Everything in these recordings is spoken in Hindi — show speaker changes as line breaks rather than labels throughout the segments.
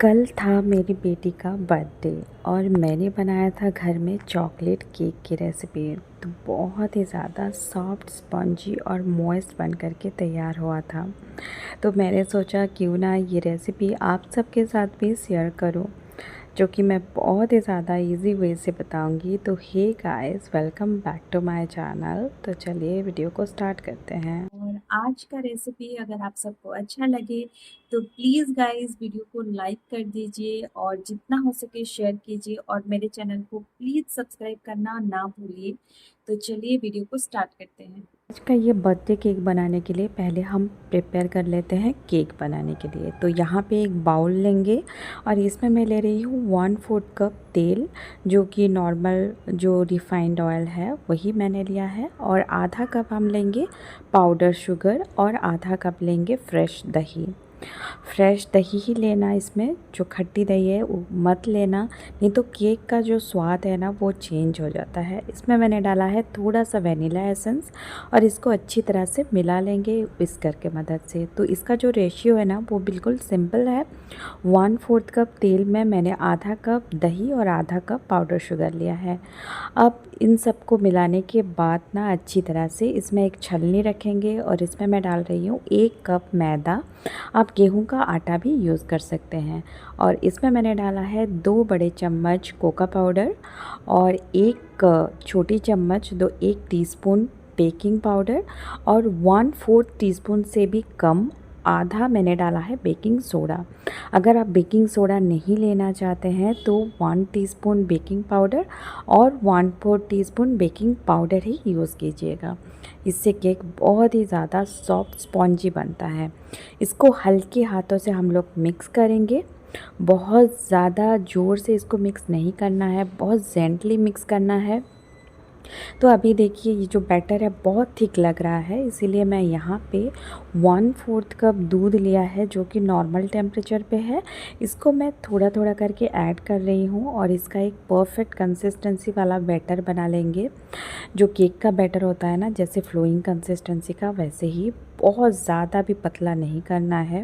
कल था मेरी बेटी का बर्थडे और मैंने बनाया था घर में चॉकलेट केक की रेसिपी। तो बहुत ही ज़्यादा सॉफ्ट स्पंजी और मॉइस्ट बन करके तैयार हुआ था। तो मैंने सोचा क्यों ना ये रेसिपी आप सबके साथ भी शेयर करूं, जो कि मैं बहुत ही ज़्यादा इजी वे से बताऊंगी। तो hey guys, welcome back to my channel. तो चलिए वीडियो को स्टार्ट करते हैं।
और आज का रेसिपी अगर आप सबको अच्छा लगे तो प्लीज़ गाइस वीडियो को लाइक कर दीजिए और जितना हो सके शेयर कीजिए और मेरे चैनल को प्लीज़ सब्सक्राइब करना ना भूलिए। तो चलिए वीडियो को स्टार्ट करते हैं।
आज का ये बर्थडे केक बनाने के लिए पहले हम प्रिपेयर कर लेते हैं केक बनाने के लिए। तो यहाँ पे एक बाउल लेंगे और इसमें मैं ले रही हूँ 1/4 कप तेल, जो कि नॉर्मल जो रिफाइंड ऑयल है वही मैंने लिया है। और आधा कप हम लेंगे पाउडर शुगर और आधा कप लेंगे फ्रेश दही। फ्रेश दही ही लेना, इसमें जो खट्टी दही है वो मत लेना, नहीं तो केक का जो स्वाद है ना वो चेंज हो जाता है। इसमें मैंने डाला है थोड़ा सा वेनिला एसेंस और इसको अच्छी तरह से मिला लेंगे विस्कर के मदद से। तो इसका जो रेशियो है ना वो बिल्कुल सिंपल है। 1/4 कप तेल में मैंने आधा कप दही और आधा कप पाउडर शुगर लिया है। अब इन सबको मिलाने के बाद ना अच्छी तरह से इसमें एक छलनी रखेंगे और इसमें मैं डाल रही हूँ 1 कप मैदा। आप गेहूं का आटा भी यूज़ कर सकते हैं। और इसमें मैंने डाला है 2 बड़े चम्मच कोका पाउडर और 1 छोटी चम्मच 1 टीस्पून बेकिंग पाउडर और 1/4 टीस्पून से भी कम आधा मैंने डाला है बेकिंग सोडा। अगर आप बेकिंग सोडा नहीं लेना चाहते हैं तो 1 टीस्पून बेकिंग पाउडर और 1/4 टीस्पून बेकिंग पाउडर ही यूज़ कीजिएगा। इससे केक बहुत ही ज़्यादा सॉफ्ट स्पॉन्जी बनता है। इसको हल्के हाथों से हम लोग मिक्स करेंगे। बहुत ज़्यादा ज़ोर से इसको मिक्स नहीं करना है, बहुत जेंटली मिक्स करना है। तो अभी देखिए ये जो बैटर है बहुत थिक लग रहा है, इसीलिए मैं यहाँ पे 1/4 कप दूध लिया है जो कि नॉर्मल टेम्परेचर पे है। इसको मैं थोड़ा थोड़ा करके ऐड कर रही हूँ और इसका एक परफेक्ट कंसिस्टेंसी वाला बैटर बना लेंगे। जो केक का बैटर होता है ना, जैसे फ्लोइंग कंसिस्टेंसी का, वैसे ही बहुत ज़्यादा भी पतला नहीं करना है।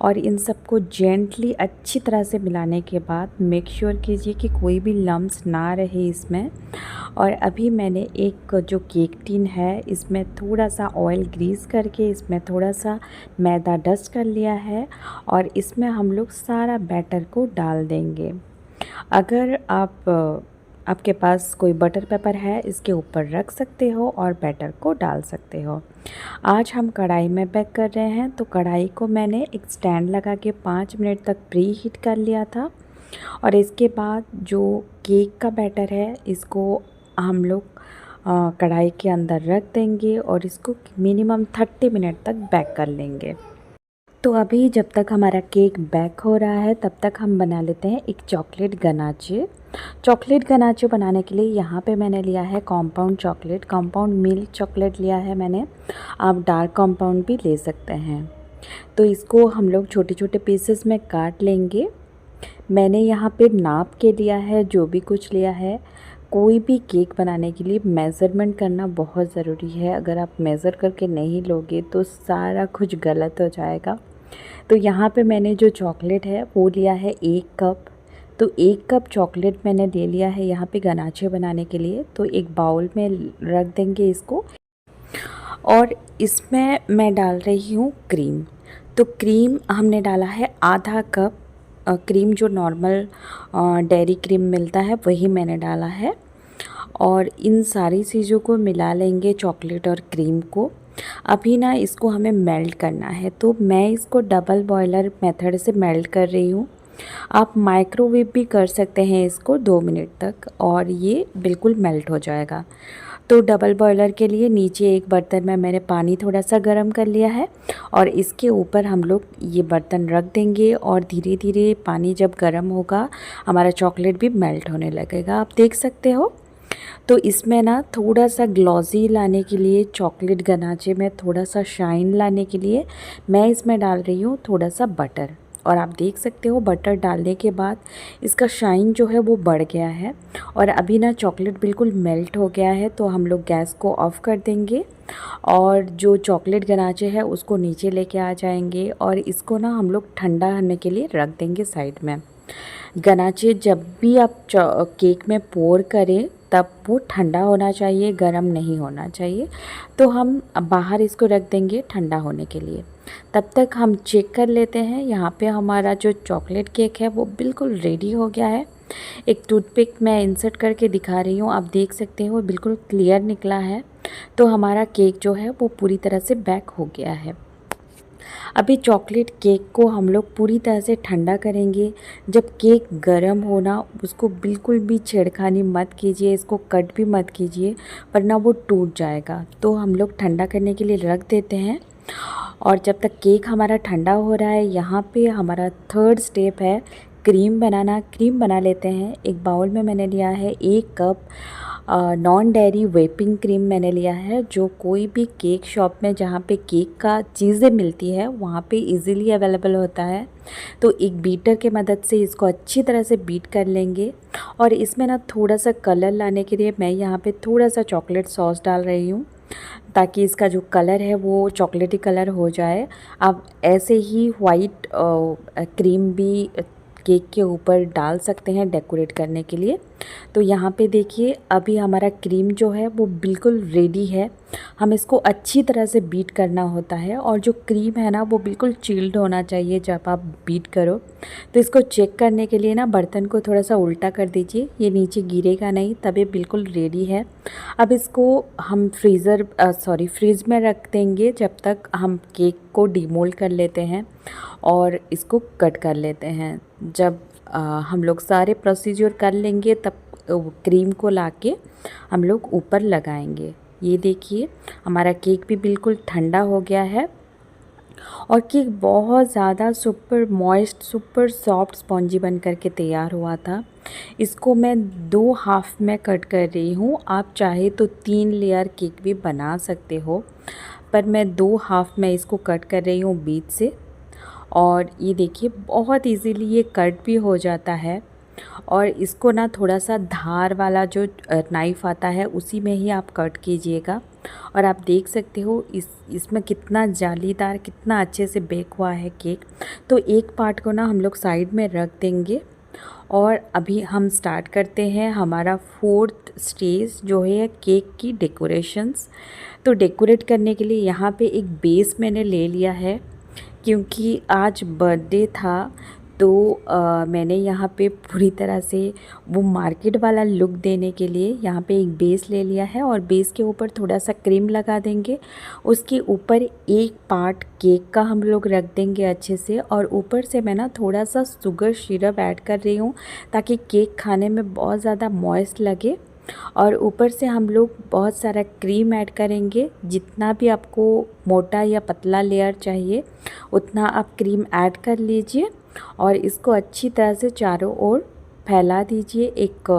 और इन सबको जेंटली अच्छी तरह से मिलाने के बाद मेक श्योर कीजिए कि कोई भी लम्स ना रहे इसमें। और अभी मैंने एक जो केक टिन है इसमें थोड़ा सा ऑयल ग्रीस करके इसमें थोड़ा सा मैदा डस्ट कर लिया है और इसमें हम लोग सारा बैटर को डाल देंगे। अगर आपके पास कोई बटर पेपर है इसके ऊपर रख सकते हो और बैटर को डाल सकते हो। आज हम कढ़ाई में बेक कर रहे हैं, तो कढ़ाई को मैंने एक स्टैंड लगा के 5 मिनट तक प्री हीट कर लिया था। और इसके बाद जो केक का बैटर है इसको हम लोग कढ़ाई के अंदर रख देंगे और इसको मिनिमम 30 मिनट तक बेक कर लेंगे। तो अभी जब तक हमारा केक बेक हो रहा है तब तक हम बना लेते हैं एक चॉकलेट गनाचे। चॉकलेट गनाचे बनाने के लिए यहाँ पे मैंने लिया है compound chocolate, compound milk chocolate लिया है मैंने। आप डार्क कंपाउंड भी ले सकते हैं। तो इसको हम लोग छोटे छोटे पीसेस में काट लेंगे। मैंने यहाँ पे नाप के लिया है जो भी कुछ लिया है। कोई भी केक बनाने के लिए मेज़रमेंट करना बहुत ज़रूरी है। अगर आप मेज़र करके नहीं लोगे तो सारा कुछ गलत हो जाएगा। तो यहाँ पे मैंने जो चॉकलेट है वो लिया है 1 कप। तो 1 कप चॉकलेट मैंने ले लिया है यहाँ पे गनाचे बनाने के लिए। तो एक बाउल में रख देंगे इसको और इसमें मैं डाल रही हूँ क्रीम। तो क्रीम हमने डाला है आधा कप। क्रीम जो नॉर्मल डेयरी क्रीम मिलता है वही मैंने डाला है। और इन सारी चीज़ों को मिला लेंगे, चॉकलेट और क्रीम को। अभी ना इसको हमें मेल्ट करना है, तो मैं इसको डबल बॉयलर मेथड से मेल्ट कर रही हूँ। आप माइक्रोवेव भी कर सकते हैं इसको 2 मिनट तक और ये बिल्कुल मेल्ट हो जाएगा। तो डबल बॉयलर के लिए नीचे एक बर्तन में मैंने पानी थोड़ा सा गर्म कर लिया है और इसके ऊपर हम लोग ये बर्तन रख देंगे और धीरे धीरे पानी जब गर्म होगा हमारा चॉकलेट भी मेल्ट होने लगेगा। आप देख सकते हो। तो इसमें ना थोड़ा सा ग्लॉसी लाने के लिए, चॉकलेट गनाचे में थोड़ा सा शाइन लाने के लिए मैं इसमें डाल रही हूँ थोड़ा सा बटर। और आप देख सकते हो बटर डालने के बाद इसका शाइन जो है वो बढ़ गया है। और अभी ना चॉकलेट बिल्कुल मेल्ट हो गया है, तो हम लोग गैस को ऑफ़ कर देंगे और जो चॉकलेट गनाचे है उसको नीचे लेके आ जाएंगे और इसको ना हम लोग ठंडा होने के लिए रख देंगे साइड में। गनाचे जब भी आप केक में पोर करें तब वो ठंडा होना चाहिए, गर्म नहीं होना चाहिए। तो हम बाहर इसको रख देंगे ठंडा होने के लिए। तब तक हम चेक कर लेते हैं। यहाँ पे हमारा जो चॉकलेट केक है वो बिल्कुल रेडी हो गया है। एक टूथपिक मैं इंसर्ट करके दिखा रही हूँ, आप देख सकते हो बिल्कुल क्लियर निकला है। तो हमारा केक जो है वो पूरी तरह से बेक हो गया है। अभी चॉकलेट केक को हम लोग पूरी तरह से ठंडा करेंगे। जब केक गर्म होना उसको बिल्कुल भी छेड़खानी मत कीजिए, इसको कट भी मत कीजिए वरना वो टूट जाएगा। तो हम लोग ठंडा करने के लिए रख देते हैं। और जब तक केक हमारा ठंडा हो रहा है, यहाँ पे हमारा थर्ड स्टेप है क्रीम बनाना। क्रीम बना लेते हैं। एक बाउल में मैंने लिया है 1 cup non dairy whipping cream मैंने लिया है, जो कोई भी केक शॉप में जहाँ पे केक का चीज़ें मिलती है वहाँ पे इजीली अवेलेबल होता है। तो एक बीटर के मदद से इसको अच्छी तरह से बीट कर लेंगे। और इसमें ना थोड़ा सा कलर लाने के लिए मैं यहाँ पे थोड़ा सा चॉकलेट सॉस डाल रही हूँ, ताकि इसका जो कलर है वो चॉकलेटी कलर हो जाए। आप ऐसे ही वाइट क्रीम भी केक के ऊपर डाल सकते हैं डेकोरेट करने के लिए। तो यहाँ पे देखिए अभी हमारा क्रीम जो है वो बिल्कुल रेडी है। हम इसको अच्छी तरह से बीट करना होता है और जो क्रीम है ना वो बिल्कुल चिल्ड होना चाहिए जब आप बीट करो। तो इसको चेक करने के लिए ना बर्तन को थोड़ा सा उल्टा कर दीजिए, ये नीचे गिरेगा नहीं, तब ये बिल्कुल रेडी है। अब इसको हम फ्रीज़ में रख देंगे जब तक हम केक को डीमोल्ड कर लेते हैं और इसको कट कर लेते हैं। जब हम लोग सारे प्रोसीजर कर लेंगे तब क्रीम को लाके हम लोग ऊपर लगाएंगे। ये देखिए हमारा केक भी बिल्कुल ठंडा हो गया है और केक बहुत ज़्यादा super moist, super soft, spongy बन करके तैयार हुआ था। इसको मैं 2 हाफ में कट कर रही हूँ। आप चाहे तो 3 लेयर केक भी बना सकते हो, पर मैं 2 हाफ में इसको कट कर रही हूँ बीच से। और ये देखिए बहुत इजीली ये कट भी हो जाता है। और इसको ना थोड़ा सा धार वाला जो नाइफ़ आता है उसी में ही आप कट कीजिएगा। और आप देख सकते हो इसमें कितना जालीदार, कितना अच्छे से बेक हुआ है केक। तो एक पार्ट को ना हम लोग साइड में रख देंगे और अभी हम स्टार्ट करते हैं हमारा 4th स्टेज जो है केक की डेकोरेशंस। तो डेकोरेट करने के लिए यहाँ पे एक बेस मैंने ले लिया है, क्योंकि आज बर्थडे था। तो मैंने यहाँ पे पूरी तरह से वो मार्केट वाला लुक देने के लिए यहाँ पे एक बेस ले लिया है और बेस के ऊपर थोड़ा सा क्रीम लगा देंगे। उसके ऊपर एक पार्ट केक का हम लोग रख देंगे अच्छे से, और ऊपर से मैं ना थोड़ा सा शुगर सिरप ऐड कर रही हूँ ताकि केक खाने में बहुत ज़्यादा मॉइस्ट लगे। और ऊपर से हम लोग बहुत सारा क्रीम ऐड करेंगे। जितना भी आपको मोटा या पतला लेयर चाहिए उतना आप क्रीम ऐड कर लीजिए और इसको अच्छी तरह से चारों ओर फैला दीजिए एक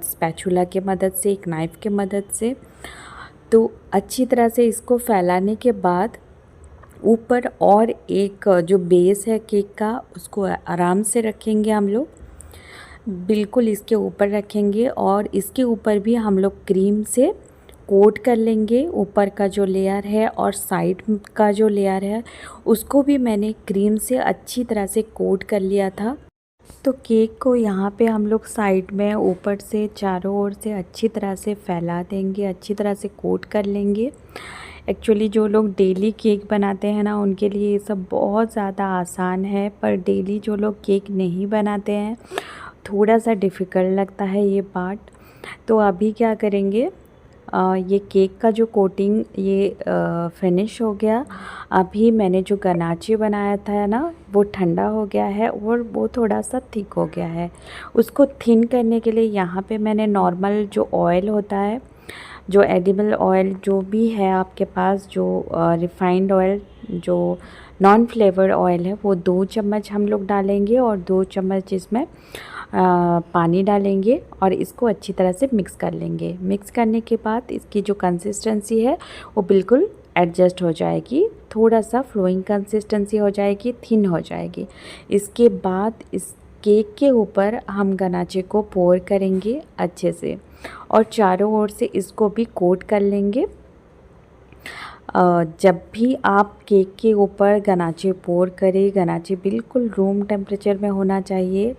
स्पैचुला के मदद से, एक नाइफ़ के मदद से। तो अच्छी तरह से इसको फैलाने के बाद ऊपर और एक जो बेस है केक का उसको आराम से रखेंगे हम लोग, बिल्कुल इसके ऊपर रखेंगे और इसके ऊपर भी हम लोग क्रीम से कोट कर लेंगे। ऊपर का जो लेयर है और साइड का जो लेयर है उसको भी मैंने क्रीम से अच्छी तरह से कोट कर लिया था। तो केक को यहाँ पे हम लोग साइड में ऊपर से चारों ओर से अच्छी तरह से फैला देंगे, अच्छी तरह से कोट कर लेंगे। एक्चुअली जो लोग डेली केक बनाते हैं ना उनके लिए ये सब बहुत ज़्यादा आसान है, पर डेली जो लोग केक नहीं बनाते हैं थोड़ा सा डिफ़िकल्ट लगता है ये पार्ट। तो अभी क्या करेंगे, ये केक का जो कोटिंग ये फिनिश हो गया। अभी मैंने जो गनाचे बनाया था ना वो ठंडा हो गया है और वो थोड़ा सा थिक हो गया है। उसको थिन करने के लिए यहाँ पे मैंने नॉर्मल जो ऑयल होता है, जो एडिबल ऑयल जो भी है आपके पास, जो रिफाइंड ऑयल, जो नॉन फ्लेवर्ड ऑयल है, वो 2 चम्मच हम लोग डालेंगे और 2 चम्मच इसमें पानी डालेंगे और इसको अच्छी तरह से मिक्स कर लेंगे। मिक्स करने के बाद इसकी जो कंसिस्टेंसी है वो बिल्कुल एडजस्ट हो जाएगी। थोड़ा सा फ्लोइंग कंसिस्टेंसी हो जाएगी, थिन हो जाएगी। इसके बाद इस केक के ऊपर हम गनाचे को पोर करेंगे अच्छे से और चारों ओर से इसको भी कोट कर लेंगे। जब भी आप केक के ऊपर गनाचे पोर करें, गनाचे बिल्कुल रूम टेम्परेचर में होना चाहिए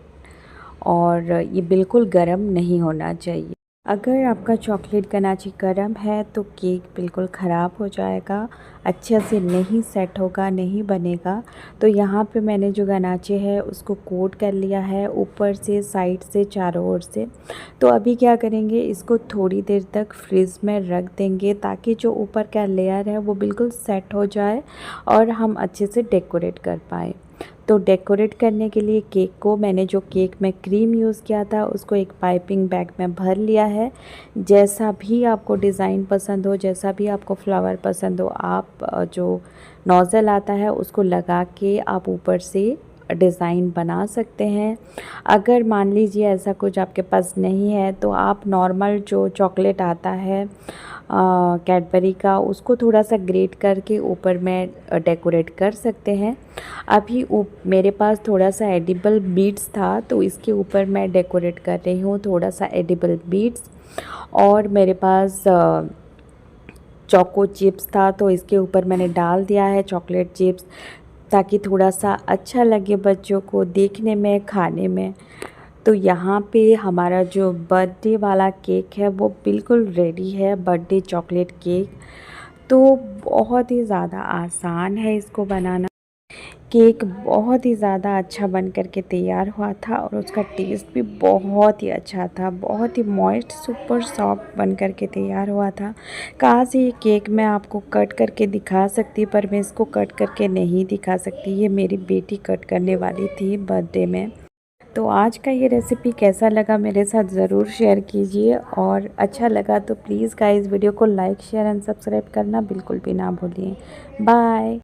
और ये बिल्कुल गर्म नहीं होना चाहिए। अगर आपका चॉकलेट गनाचे गर्म है तो केक बिल्कुल ख़राब हो जाएगा, अच्छे से नहीं सेट होगा, नहीं बनेगा। तो यहाँ पे मैंने जो गनाचे है उसको कोट कर लिया है ऊपर से, साइड से, चारों ओर से। तो अभी क्या करेंगे, इसको थोड़ी देर तक फ्रिज में रख देंगे ताकि जो ऊपर का लेयर है वो बिल्कुल सेट हो जाए और हम अच्छे से डेकोरेट कर पाएँ। तो डेकोरेट करने के लिए केक को मैंने जो केक में क्रीम यूज़ किया था उसको एक पाइपिंग बैग में भर लिया है। जैसा भी आपको डिज़ाइन पसंद हो, जैसा भी आपको फ्लावर पसंद हो, आप जो नोज़ल आता है उसको लगा के आप ऊपर से डिज़ाइन बना सकते हैं। अगर मान लीजिए ऐसा कुछ आपके पास नहीं है तो आप नॉर्मल जो चॉकलेट आता है कैडबरी का, उसको थोड़ा सा ग्रेट करके ऊपर में डेकोरेट कर सकते हैं। अभी मेरे पास थोड़ा सा एडिबल बीड्स था तो इसके ऊपर मैं डेकोरेट कर रही हूँ थोड़ा सा एडिबल बीड्स। और मेरे पास चोको चिप्स था तो इसके ऊपर मैंने डाल दिया है चॉकलेट चिप्स, ताकि थोड़ा सा अच्छा लगे बच्चों को देखने में, खाने में। तो यहाँ पे हमारा जो बर्थडे वाला केक है वो बिल्कुल रेडी है, बर्थडे चॉकलेट केक। तो बहुत ही ज़्यादा आसान है इसको बनाना। केक बहुत ही ज़्यादा अच्छा बन कर के तैयार हुआ था और उसका टेस्ट भी बहुत ही अच्छा था, बहुत ही मॉइस्ट, सुपर सॉफ्ट बन कर के तैयार हुआ था। कहाँ से ये केक मैं आपको कट करके दिखा सकती, पर मैं इसको कट करके नहीं दिखा सकती, ये मेरी बेटी कट करने वाली थी बर्थडे में। तो आज का ये रेसिपी कैसा लगा मेरे साथ ज़रूर शेयर कीजिए और अच्छा लगा तो प्लीज़ गाइस वीडियो को लाइक, शेयर एंड सब्सक्राइब करना बिल्कुल भी ना भूलिए। बाय।